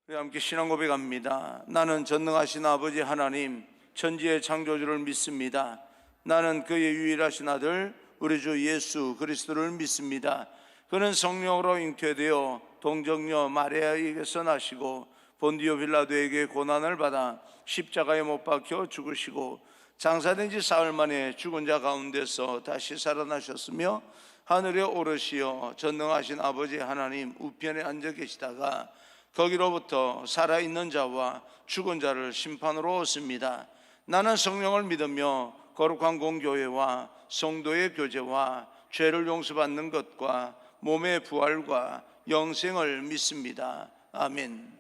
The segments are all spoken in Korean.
우리 함께 신앙 고백합니다. 나는 전능하신 아버지 하나님, 천지의 창조주를 믿습니다. 나는 그의 유일하신 아들 우리 주 예수 그리스도를 믿습니다. 그는 성령으로 잉태되어 동정녀 마리아에게서 나시고 본디오 빌라도에게 고난을 받아 십자가에 못 박혀 죽으시고 장사된 지 사흘 만에 죽은 자 가운데서 다시 살아나셨으며 하늘에 오르시어 전능하신 아버지 하나님 우편에 앉아 계시다가 거기로부터 살아있는 자와 죽은 자를 심판으로 오십니다. 나는 성령을 믿으며 거룩한 공교회와 성도의 교제와 죄를 용서받는 것과 몸의 부활과 영생을 믿습니다. 아멘.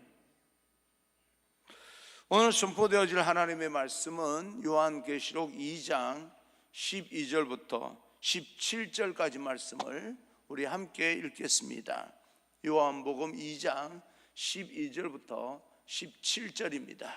오늘 선포되어질 하나님의 말씀은 요한계시록 2장 12절부터 17절까지 말씀을 우리 함께 읽겠습니다. 요한복음 2장 12절부터 17절입니다.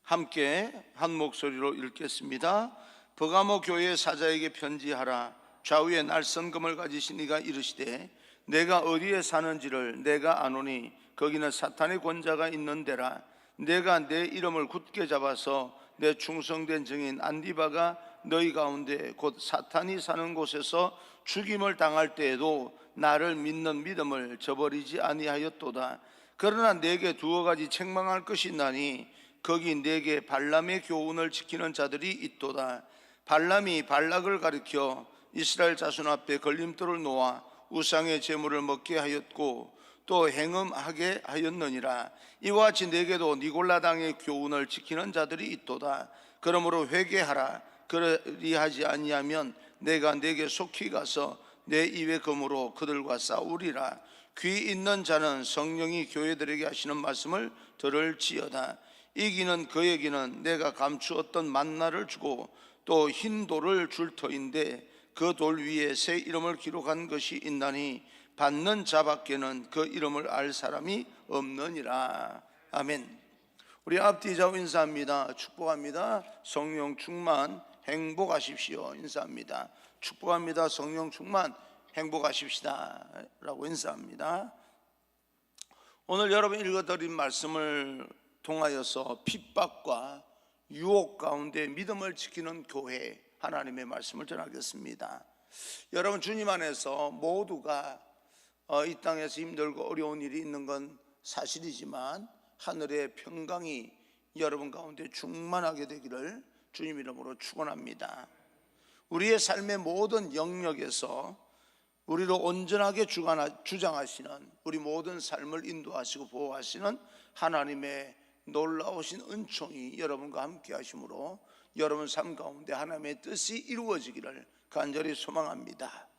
함께 한 목소리로 읽겠습니다. 버가모 교회 사자에게 편지하라. 좌우에 날선금을 가지신 이가 이르시되 내가 어디에 사는지를 내가 아노니 거기는 사탄의 권자가 있는 데라. 내가 내 이름을 굳게 잡아서 내 충성된 증인 안디바가 너희 가운데 곧 사탄이 사는 곳에서 죽임을 당할 때에도 나를 믿는 믿음을 저버리지 아니하였도다. 그러나 내게 두어 가지 책망할 것이 있나니 거기 내게 발람의 교훈을 지키는 자들이 있도다. 발람이 발락을 가리켜 이스라엘 자손 앞에 걸림돌을 놓아 우상의 제물을 먹게 하였고 또 행음하게 하였느니라. 이와 같이 내게도 니골라당의 교훈을 지키는 자들이 있도다. 그러므로 회개하라. 그리하지 아니하면 내가 내게 속히 가서 내 입의 검으로 그들과 싸우리라. 귀 있는 자는 성령이 교회들에게 하시는 말씀을 들을지어다. 이기는 그에게는 내가 감추었던 만나를 주고 또 흰 돌을 줄 터인데 그 돌 위에 새 이름을 기록한 것이 있나니 받는 자밖에는 그 이름을 알 사람이 없느니라. 아멘. 우리 앞뒤 좌우 인사합니다. 축복합니다. 성령 충만 행복하십시오. 인사합니다. 축복합니다. 성령 충만 행복하십시다 라고 인사합니다. 오늘 여러분 읽어드린 말씀을 통하여서 핍박과 유혹 가운데 믿음을 지키는 교회, 하나님의 말씀을 전하겠습니다. 여러분, 주님 안에서 모두가 이 땅에서 힘들고 어려운 일이 있는 건 사실이지만 하늘의 평강이 여러분 가운데 충만하게 되기를 주님 이름으로 축원합니다. 우리의 삶의 모든 영역에서 우리를 온전하게 주장하시는, 우리 모든 삶을 인도하시고 보호하시는 하나님의 놀라우신 은총이 여러분과 함께 하심으로 여러분 삶 가운데 하나님의 뜻이 이루어지기를 간절히 소망합니다.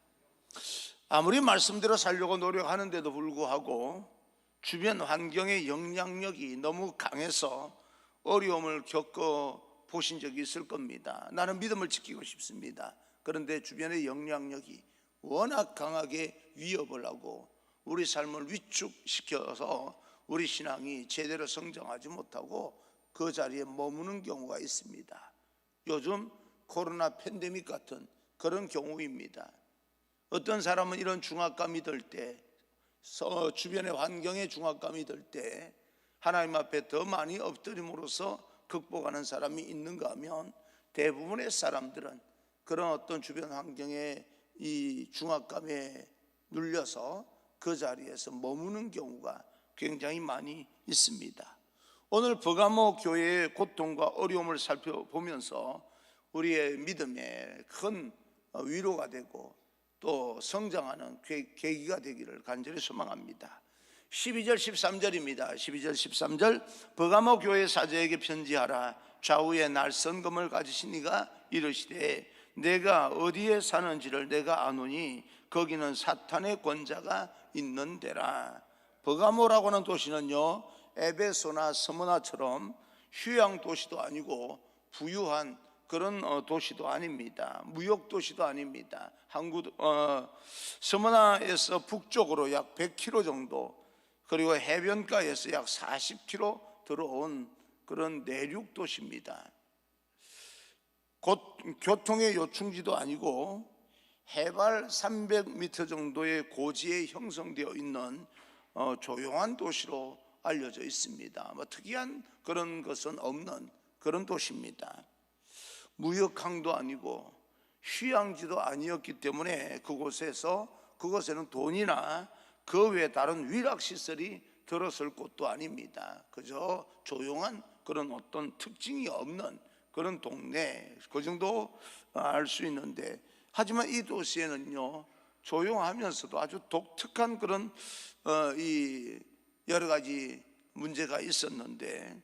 아무리 말씀대로 살려고 노력하는데도 불구하고 주변 환경의 영향력이 너무 강해서 어려움을 겪어 보신 적이 있을 겁니다. 나는 믿음을 지키고 싶습니다. 그런데 주변의 영향력이 워낙 강하게 위협을 하고 우리 삶을 위축시켜서 우리 신앙이 제대로 성장하지 못하고 그 자리에 머무는 경우가 있습니다. 요즘 코로나 팬데믹 같은 그런 경우입니다. 어떤 사람은 이런 중압감이 들 때, 주변의 환경에 중압감이 들 때 하나님 앞에 더 많이 엎드림으로써 극복하는 사람이 있는가 하면 대부분의 사람들은 그런 어떤 주변 환경의 이 중압감에 눌려서 그 자리에서 머무는 경우가 굉장히 많이 있습니다. 오늘 버가모 교회의 고통과 어려움을 살펴보면서 우리의 믿음에 큰 위로가 되고 또 성장하는 계기가 되기를 간절히 소망합니다. 12절 13절입니다 12절 13절 버가모 교회 사자에게 편지하라. 좌우에 날선금을 가지신 이가 이르시되 내가 어디에 사는지를 내가 아노니 거기는 사탄의 권자가 있는 데라. 버가모라고 하는 도시는요, 에베소나 스무나처럼 휴양 도시도 아니고 부유한 그런 도시도 아닙니다. 무역 도시도 아닙니다. 스무나에서 북쪽으로 약 100km 정도, 그리고 해변가에서 약 40km 들어온 그런 내륙 도시입니다. 곧 교통의 요충지도 아니고 해발 300m 정도의 고지에 형성되어 있는 조용한 도시로 알려져 있습니다. 특이한 그런 것은 없는 그런 도시입니다. 무역항도 아니고 휴양지도 아니었기 때문에 그곳에는 돈이나 그 외에 다른 위락시설이 들어설 곳도 아닙니다. 그저 조용한 그런 어떤 특징이 없는 그런 동네, 그 정도 알 수 있는데, 하지만 이 도시에는요 조용하면서도 아주 독특한 그런 이 여러 가지 문제가 있었는데,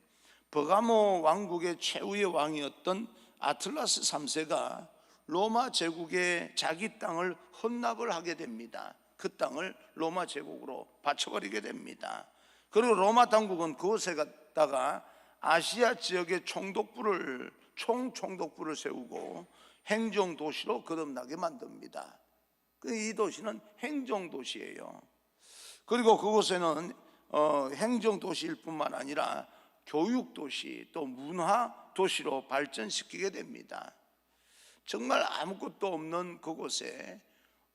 버가모 왕국의 최후의 왕이었던 아틀라스 3세가 로마 제국에 자기 땅을 헌납을 하게 됩니다. 그 땅을 로마 제국으로 바쳐버리게 됩니다. 그리고 로마 당국은 그곳에 갔다가 아시아 지역의 총독부를 세우고 행정도시로 거듭나게 만듭니다. 이 도시는 행정도시예요. 그리고 그곳에는 행정도시일 뿐만 아니라 교육도시 또 문화도시로 발전시키게 됩니다. 정말 아무것도 없는 그곳에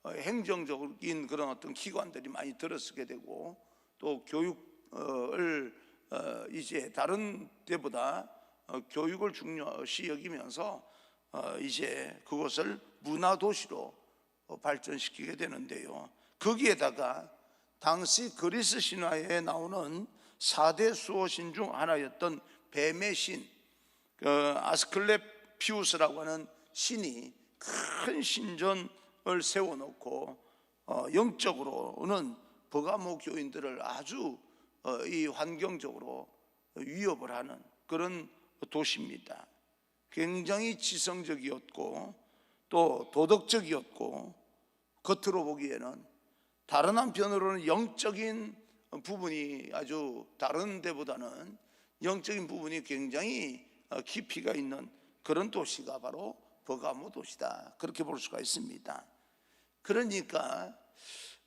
행정적인 그런 어떤 기관들이 많이 들어서게 되고, 또 교육을 이제 다른 데보다 교육을 중요시 여기면서 이제 그것을 문화도시로 발전시키게 되는데요. 거기에다가 당시 그리스 신화에 나오는 4대 수호신 중 하나였던 뱀의 신 아스클레피우스라고 하는 신이 큰 신전을 세워놓고 영적으로는 버가모 교인들을 아주 이 환경적으로 위협을 하는 그런 도시입니다. 굉장히 지성적이었고 또 도덕적이었고, 겉으로 보기에는 다른 한편으로는 영적인 부분이 아주 다른 데보다는 영적인 부분이 굉장히 깊이가 있는 그런 도시가 바로 버가모 도시다, 그렇게 볼 수가 있습니다. 그러니까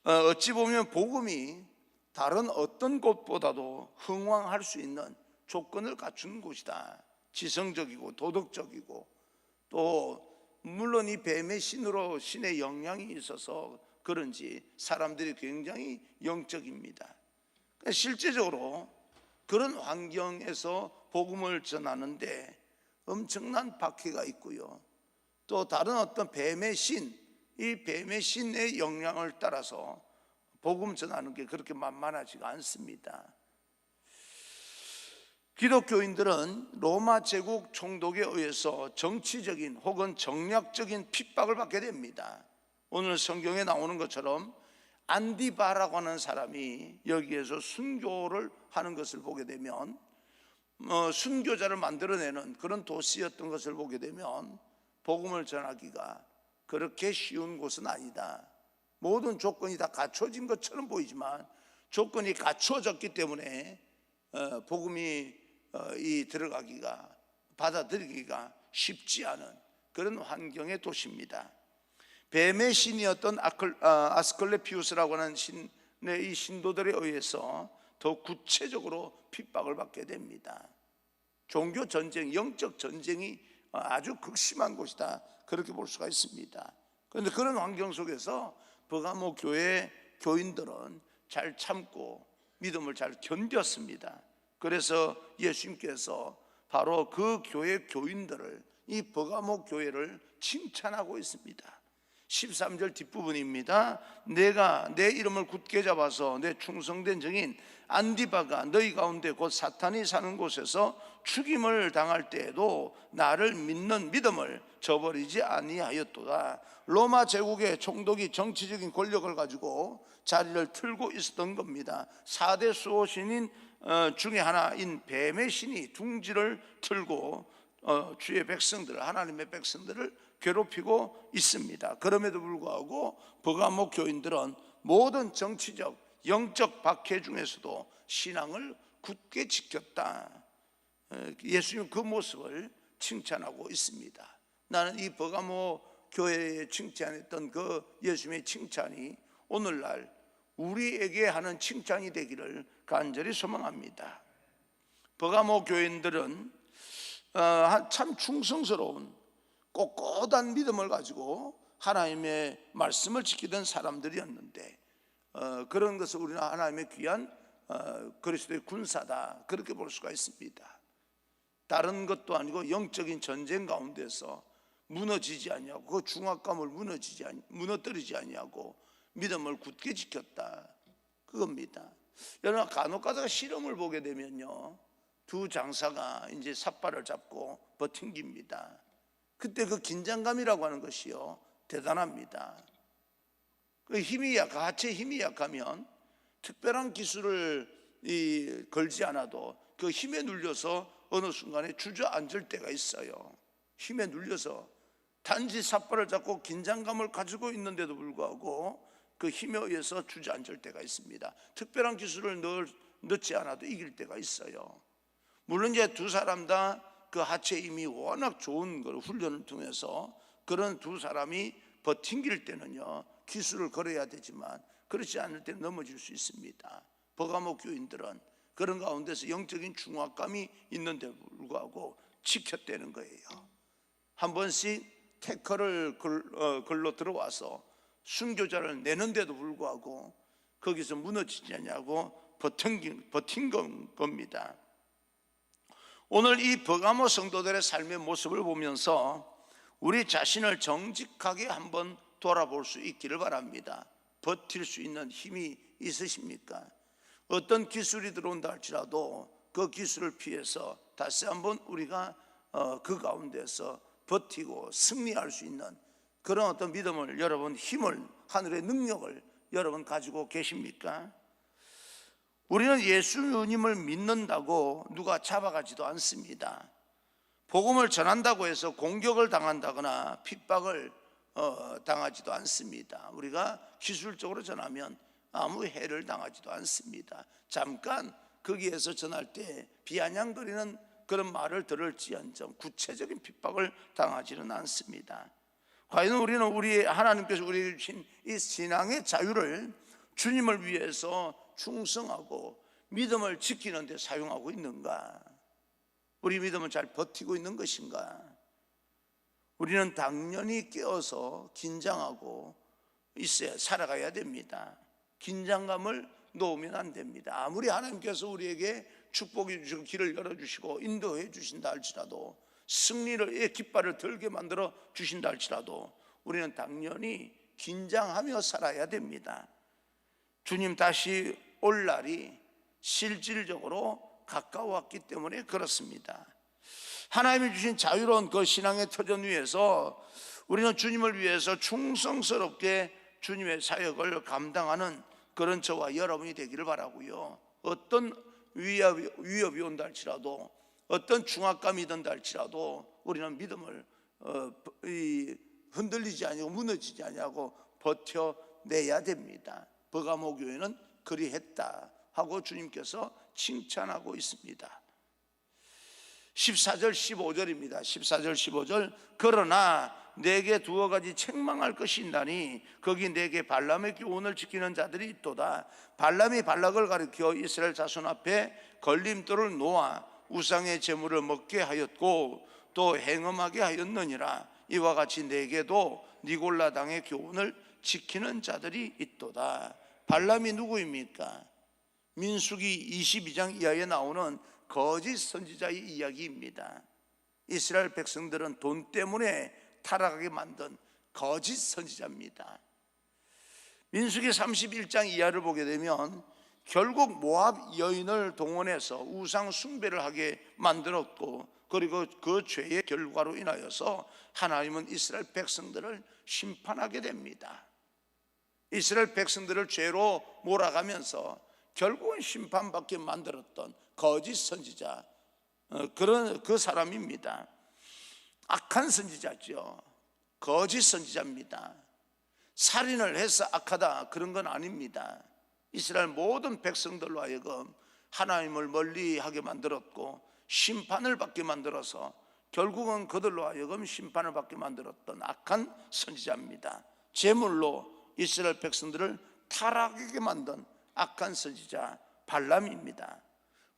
어찌 보면 복음이 다른 어떤 곳보다도 흥왕할 수 있는 조건을 갖춘 곳이다. 지성적이고 도덕적이고, 또 물론 이 뱀의 신의 영향이 있어서 그런지 사람들이 굉장히 영적입니다. 실제적으로 그런 환경에서 복음을 전하는데 엄청난 박해가 있고요, 또 다른 어떤 이 뱀의 신의 영향을 따라서 복음 전하는 게 그렇게 만만하지가 않습니다. 기독교인들은 로마 제국 총독에 의해서 정치적인 혹은 정략적인 핍박을 받게 됩니다. 오늘 성경에 나오는 것처럼 안디바라고 하는 사람이 여기에서 순교를 하는 것을 보게 되면, 순교자를 만들어내는 그런 도시였던 것을 보게 되면 복음을 전하기가 그렇게 쉬운 곳은 아니다. 모든 조건이 다 갖춰진 것처럼 보이지만 조건이 갖춰졌기 때문에 복음이 받아들이기가 쉽지 않은 그런 환경의 도시입니다. 뱀의 신이었던 아스클레피우스라고 하는 이 신도들에 의해서 더 구체적으로 핍박을 받게 됩니다. 종교 전쟁, 영적 전쟁이 아주 극심한 곳이다, 그렇게 볼 수가 있습니다. 그런데 그런 환경 속에서 버가모 교회 교인들은 잘 참고 믿음을 잘 견뎠습니다. 그래서 예수님께서 바로 그 교회 교인들을, 이 버가모 교회를 칭찬하고 있습니다. 13절 뒷부분입니다. 내가 내 이름을 굳게 잡아서 내 충성된 증인 안디바가 너희 가운데 곧 사탄이 사는 곳에서 죽임을 당할 때에도 나를 믿는 믿음을 저버리지 아니하였도다. 로마 제국의 총독이 정치적인 권력을 가지고 자리를 틀고 있었던 겁니다. 4대 수호신인 중에 하나인 뱀의 신이 둥지를 틀고 주의 백성들, 하나님의 백성들을 괴롭히고 있습니다. 그럼에도 불구하고 버가모 교인들은 모든 정치적, 영적 박해 중에서도 신앙을 굳게 지켰다. 예수님 그 모습을 칭찬하고 있습니다. 나는 이 버가모 교회에 칭찬했던 그 예수님의 칭찬이 오늘날 우리에게 하는 칭찬이 되기를 간절히 소망합니다. 버가모 교인들은 참 충성스러운 꼿꼿한 믿음을 가지고 하나님의 말씀을 지키던 사람들이었는데 그런 것을 우리는 하나님의 귀한 그리스도의 군사다, 그렇게 볼 수가 있습니다. 다른 것도 아니고 영적인 전쟁 가운데서 무너지지 아니하고 그 중압감을 무너뜨리지 아니하고 믿음을 굳게 지켰다, 그겁니다. 여러분, 간혹 가다가 실험을 보게 되면요, 두 장사가 이제 삿발을 잡고 버팅깁니다. 그때 그 긴장감이라고 하는 것이요, 대단합니다. 그 하체 힘이 약하면 특별한 기술을 걸지 않아도 그 힘에 눌려서 어느 순간에 주저앉을 때가 있어요. 힘에 눌려서 단지 삿발을 잡고 긴장감을 가지고 있는데도 불구하고 그 힘에 의해서 주저앉을 때가 있습니다. 특별한 기술을 넣지 않아도 이길 때가 있어요. 물론 이제 두 사람 다 그 하체 힘이 워낙 좋은 걸 훈련을 통해서 그런 두 사람이 버팅길 때는요, 기술을 걸어야 되지만 그렇지 않을 때는 넘어질 수 있습니다. 버가모 교인들은 그런 가운데서 영적인 중압감이 있는데 불구하고 지켰다는 거예요. 한 번씩 태클을 걸러 들어와서 순교자를 내는데도 불구하고 거기서 무너지지 않냐고 버틴 겁니다. 오늘 이 버가모 성도들의 삶의 모습을 보면서 우리 자신을 정직하게 한번 돌아볼 수 있기를 바랍니다. 버틸 수 있는 힘이 있으십니까? 어떤 기술이 들어온다 할지라도 그 기술을 피해서 다시 한번 우리가 그 가운데서 버티고 승리할 수 있는 그런 어떤 믿음을, 여러분, 힘을, 하늘의 능력을 여러분 가지고 계십니까? 우리는 예수님을 믿는다고 누가 잡아가지도 않습니다. 복음을 전한다고 해서 공격을 당한다거나 핍박을 당하지도 않습니다. 우리가 기술적으로 전하면 아무 해를 당하지도 않습니다. 잠깐 거기에서 전할 때 비아냥거리는 그런 말을 들을지언정 구체적인 핍박을 당하지는 않습니다. 과연 우리는 하나님께서 우리에게 주신 이 신앙의 자유를 주님을 위해서 충성하고 믿음을 지키는 데 사용하고 있는가? 우리 믿음을 잘 버티고 있는 것인가? 우리는 당연히 깨어서 긴장하고 살아가야 됩니다. 긴장감을 놓으면 안 됩니다. 아무리 하나님께서 우리에게 축복해 주시고 길을 열어주시고 인도해 주신다 할지라도, 승리의 깃발을 들게 만들어 주신다 할지라도 우리는 당연히 긴장하며 살아야 됩니다. 주님 다시 올 날이 실질적으로 가까워왔기 때문에 그렇습니다. 하나님이 주신 자유로운 그 신앙의 터전 위에서 우리는 주님을 위해서 충성스럽게 주님의 사역을 감당하는 그런 저와 여러분이 되기를 바라고요. 어떤 위협이 온다 할지라도, 어떤 중압감이 든다 할지라도 우리는 믿음을 흔들리지 아니하고 무너지지 아니하고 버텨내야 됩니다. 버가모 교회는 그리했다 하고 주님께서 칭찬하고 있습니다. 14절 15절입니다 14절 15절 그러나 내게 두어 가지 책망할 것이 있나니 거기 내게 발람의 교훈을 지키는 자들이 있도다. 발람이 발락을 가리켜 이스라엘 자손 앞에 걸림돌을 놓아 우상의 제물을 먹게 하였고 또 행음하게 하였느니라. 이와 같이 내게도 니골라 당의 교훈을 지키는 자들이 있도다. 발람이 누구입니까? 민수기 22장 이하에 나오는 거짓 선지자의 이야기입니다. 이스라엘 백성들은 돈 때문에 타락하게 만든 거짓 선지자입니다. 민수기 31장 이하를 보게 되면 결국 모압 여인을 동원해서 우상 숭배를 하게 만들었고, 그리고 그 죄의 결과로 인하여서 하나님은 이스라엘 백성들을 심판하게 됩니다. 이스라엘 백성들을 죄로 몰아가면서 결국은 심판받게 만들었던 거짓 선지자, 그런 그 사람입니다. 악한 선지자죠. 거짓 선지자입니다. 살인을 해서 악하다 그런 건 아닙니다. 이스라엘 모든 백성들로 하여금 하나님을 멀리하게 만들었고 심판을 받게 만들어서 결국은 그들로 하여금 심판을 받게 만들었던 악한 선지자입니다. 제물로 이스라엘 백성들을 타락하게 만든 악한 선지자 발람입니다.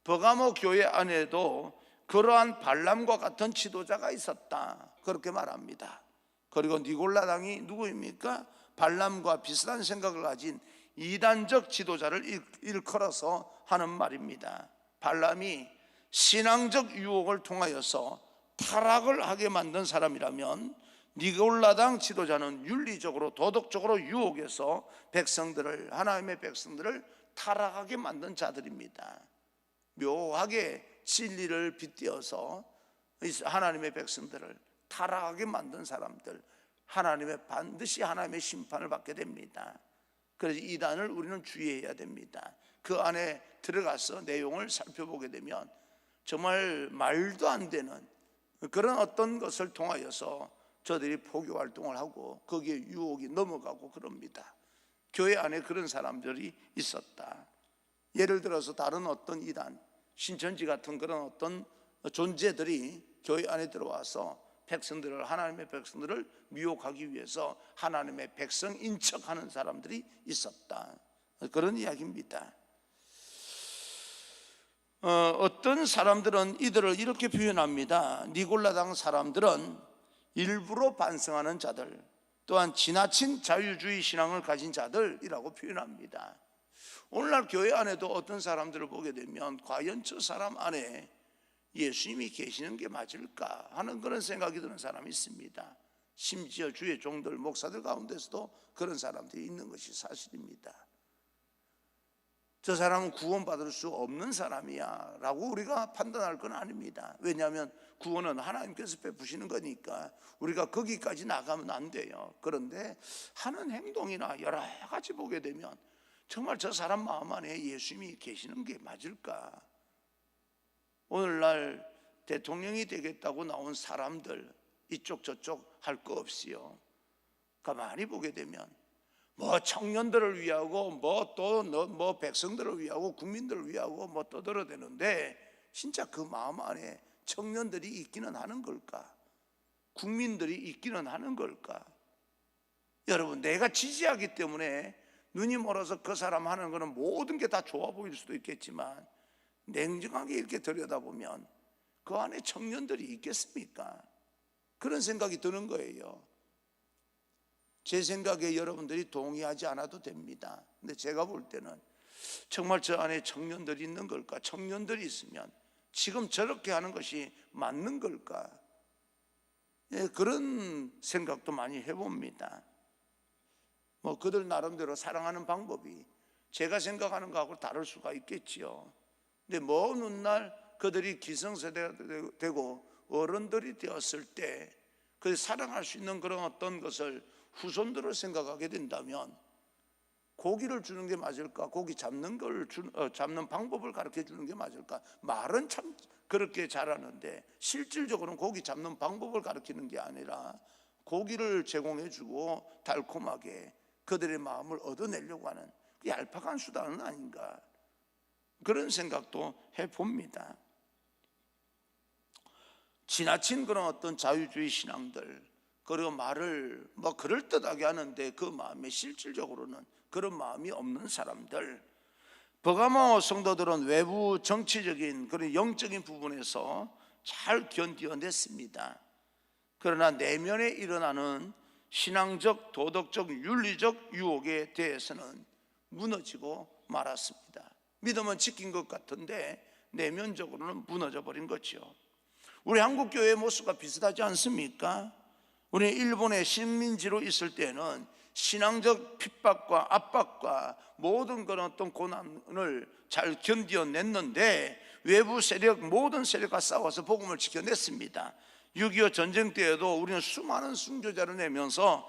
버가모 교회 안에도 그러한 발람과 같은 지도자가 있었다, 그렇게 말합니다. 그리고 니골라당이 누구입니까? 발람과 비슷한 생각을 가진 이단적 지도자를 일컬어서 하는 말입니다. 발람이 신앙적 유혹을 통하여서 타락을 하게 만든 사람이라면 니골라당 지도자는 윤리적으로 도덕적으로 유혹해서 하나님의 백성들을 타락하게 만든 자들입니다. 묘하게 진리를 빗대어서 하나님의 백성들을 타락하게 만든 사람들, 반드시 하나님의 심판을 받게 됩니다. 그래서 이단을 우리는 주의해야 됩니다. 그 안에 들어가서 내용을 살펴보게 되면 정말 말도 안 되는 그런 어떤 것을 통하여서 저들이 포교 활동을 하고 거기에 유혹이 넘어가고 그럽니다. 교회 안에 그런 사람들이 있었다. 예를 들어서 다른 어떤 이단, 신천지 같은 그런 어떤 존재들이 교회 안에 들어와서 하나님의 백성들을 미혹하기 위해서 하나님의 백성인 척하는 사람들이 있었다. 그런 이야기입니다. 어떤 사람들은 이들을 이렇게 표현합니다. 니골라당 사람들은 일부러 반성하는 자들, 또한 지나친 자유주의 신앙을 가진 자들이라고 표현합니다. 오늘날 교회 안에도 어떤 사람들을 보게 되면 과연 저 사람 안에 예수님이 계시는 게 맞을까 하는 그런 생각이 드는 사람이 있습니다. 심지어 주의 종들, 목사들 가운데서도 그런 사람들이 있는 것이 사실입니다. 저 사람은 구원받을 수 없는 사람이야 라고 우리가 판단할 건 아닙니다. 왜냐하면 구원은 하나님께서 베푸시는 거니까 우리가 거기까지 나가면 안 돼요. 그런데 하는 행동이나 여러 가지 보게 되면 정말 저 사람 마음 안에 예수님이 계시는 게 맞을까? 오늘날 대통령이 되겠다고 나온 사람들 이쪽 저쪽 할 거 없이요, 가만히 보게 되면 청년들을 위하고 또 백성들을 위하고 국민들을 위하고 떠들어대는데 진짜 그 마음 안에 청년들이 있기는 하는 걸까? 국민들이 있기는 하는 걸까? 여러분, 내가 지지하기 때문에 눈이 멀어서 그 사람 하는 거는 모든 게 다 좋아 보일 수도 있겠지만 냉정하게 이렇게 들여다보면 그 안에 청년들이 있겠습니까? 그런 생각이 드는 거예요. 제 생각에 여러분들이 동의하지 않아도 됩니다. 근데 제가 볼 때는 정말 저 안에 청년들이 있는 걸까? 청년들이 있으면 지금 저렇게 하는 것이 맞는 걸까? 그런 생각도 많이 해봅니다. 그들 나름대로 사랑하는 방법이 제가 생각하는 거하고 다를 수가 있겠지요. 근데 먼 훗날 그들이 기성세대가 되고 어른들이 되었을 때 그 사랑할 수 있는 그런 어떤 것을 후손들을 생각하게 된다면 고기를 주는 게 맞을까? 고기 잡는 잡는 방법을 가르쳐 주는 게 맞을까? 말은 참 그렇게 잘하는데 실질적으로는 고기 잡는 방법을 가르치는 게 아니라 고기를 제공해 주고 달콤하게 그들의 마음을 얻어내려고 하는 얄팍한 수단은 아닌가, 그런 생각도 해봅니다. 지나친 그런 어떤 자유주의 신앙들, 그리고 말을 그럴듯하게 하는데 그 마음에 실질적으로는 그런 마음이 없는 사람들, 버가모 성도들은 외부 정치적인 그런 영적인 부분에서 잘 견뎌냈습니다. 그러나 내면에 일어나는 신앙적, 도덕적, 윤리적 유혹에 대해서는 무너지고 말았습니다. 믿음은 지킨 것 같은데 내면적으로는 무너져 버린 거죠. 우리 한국교회의 모습과 비슷하지 않습니까? 우리 일본의 식민지로 있을 때는 신앙적 핍박과 압박과 모든 그런 어떤 고난을 잘 견뎌냈는데 외부 세력, 모든 세력과 싸워서 복음을 지켜냈습니다. 6.25 전쟁 때에도 우리는 수많은 순교자를 내면서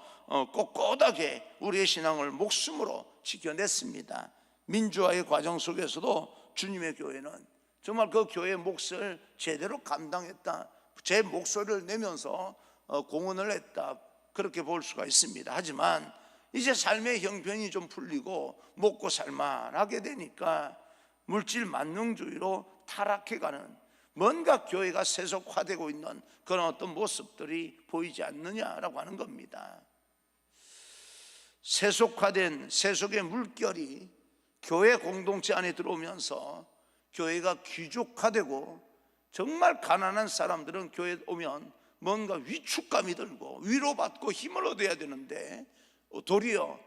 꼿꼿하게 우리의 신앙을 목숨으로 지켜냈습니다. 민주화의 과정 속에서도 주님의 교회는 정말 그 교회의 몫을 제대로 감당했다, 제 목소리를 내면서 공헌을 했다, 그렇게 볼 수가 있습니다. 하지만 이제 삶의 형편이 좀 풀리고 먹고 살만하게 되니까 물질 만능주의로 타락해가는, 뭔가 교회가 세속화되고 있는 그런 어떤 모습들이 보이지 않느냐라고 하는 겁니다. 세속화된 세속의 물결이 교회 공동체 안에 들어오면서 교회가 귀족화되고 정말 가난한 사람들은 교회에 오면 뭔가 위축감이 들고 위로받고 힘을 얻어야 되는데 도리어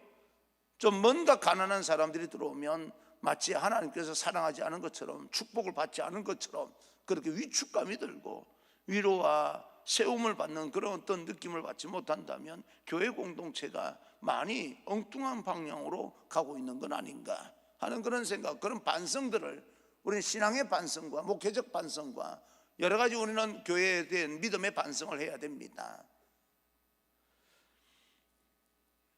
좀 뭔가 가난한 사람들이 들어오면 마치 하나님께서 사랑하지 않은 것처럼 축복을 받지 않은 것처럼 그렇게 위축감이 들고 위로와 세움을 받는 그런 어떤 느낌을 받지 못한다면 교회 공동체가 많이 엉뚱한 방향으로 가고 있는 건 아닌가 하는 그런 생각, 그런 반성들을 우리는 신앙의 반성과 목회적 반성과 여러 가지 우리는 교회에 대한 믿음의 반성을 해야 됩니다.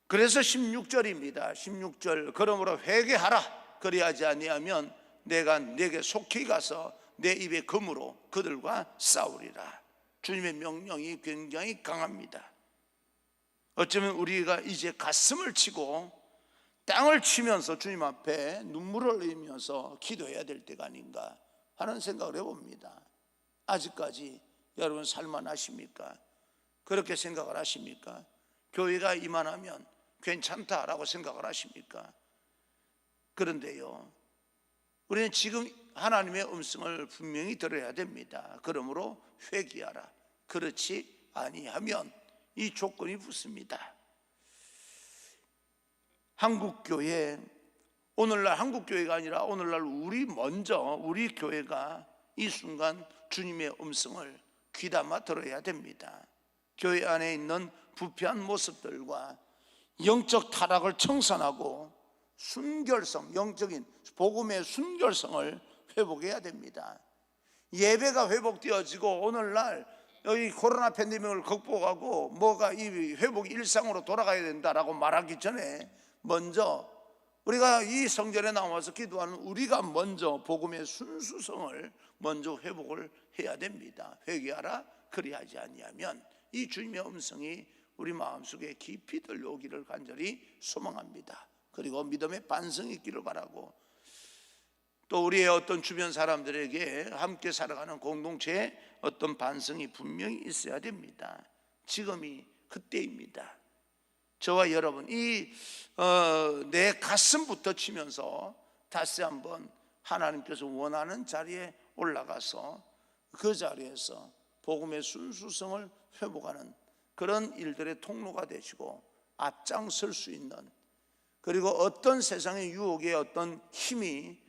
그래서 16절입니다. 16절, 그러므로 회개하라. 그리하지 아니하면 내가 네게 속히 가서 내 입의 검으로 그들과 싸우리라. 주님의 명령이 굉장히 강합니다. 어쩌면 우리가 이제 가슴을 치고 땅을 치면서 주님 앞에 눈물을 흘리면서 기도해야 될 때가 아닌가 하는 생각을 해봅니다. 아직까지 여러분 살만하십니까? 그렇게 생각을 하십니까? 교회가 이만하면 괜찮다라고 생각을 하십니까? 그런데요, 우리는 지금 하나님의 음성을 분명히 들어야 됩니다. 그러므로 회개하라. 그렇지 아니하면 이 조건이 붙습니다. 한국교회, 오늘날 한국교회가 아니라 오늘날 우리 교회가 이 순간 주님의 음성을 귀담아 들어야 됩니다. 교회 안에 있는 부패한 모습들과 영적 타락을 청산하고 순결성, 영적인 복음의 순결성을 회복해야 됩니다. 예배가 회복되어지고 오늘날 이 코로나 팬데믹을 극복하고 뭐가 이 회복이 일상으로 돌아가야 된다라고 말하기 전에 먼저 우리가 이 성전에 나와서 기도하는 우리가 먼저 복음의 순수성을 먼저 회복을 해야 됩니다. 회개하라. 그리하지 아니하면 이 주님의 음성이 우리 마음속에 깊이 들려오기를 간절히 소망합니다. 그리고 믿음의 반성이 있기를 바라고, 또 우리의 어떤 주변 사람들에게 함께 살아가는 공동체에 어떤 반성이 분명히 있어야 됩니다. 지금이 그때입니다. 저와 여러분 내 가슴부터 치면서 다시 한번 하나님께서 원하는 자리에 올라가서 그 자리에서 복음의 순수성을 회복하는 그런 일들의 통로가 되시고 앞장설 수 있는, 그리고 어떤 세상의 유혹의 어떤 힘이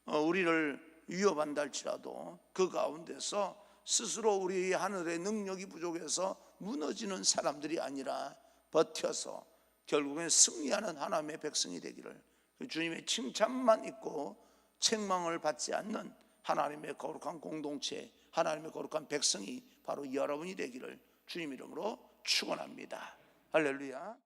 우리를 위협한다 할지라도 그 가운데서 스스로 우리 하늘의 능력이 부족해서 무너지는 사람들이 아니라 버텨서 결국엔 승리하는 하나님의 백성이 되기를, 주님의 칭찬만 있고 책망을 받지 않는 하나님의 거룩한 공동체, 하나님의 거룩한 백성이 바로 여러분이 되기를 주님 이름으로 축원합니다. 할렐루야.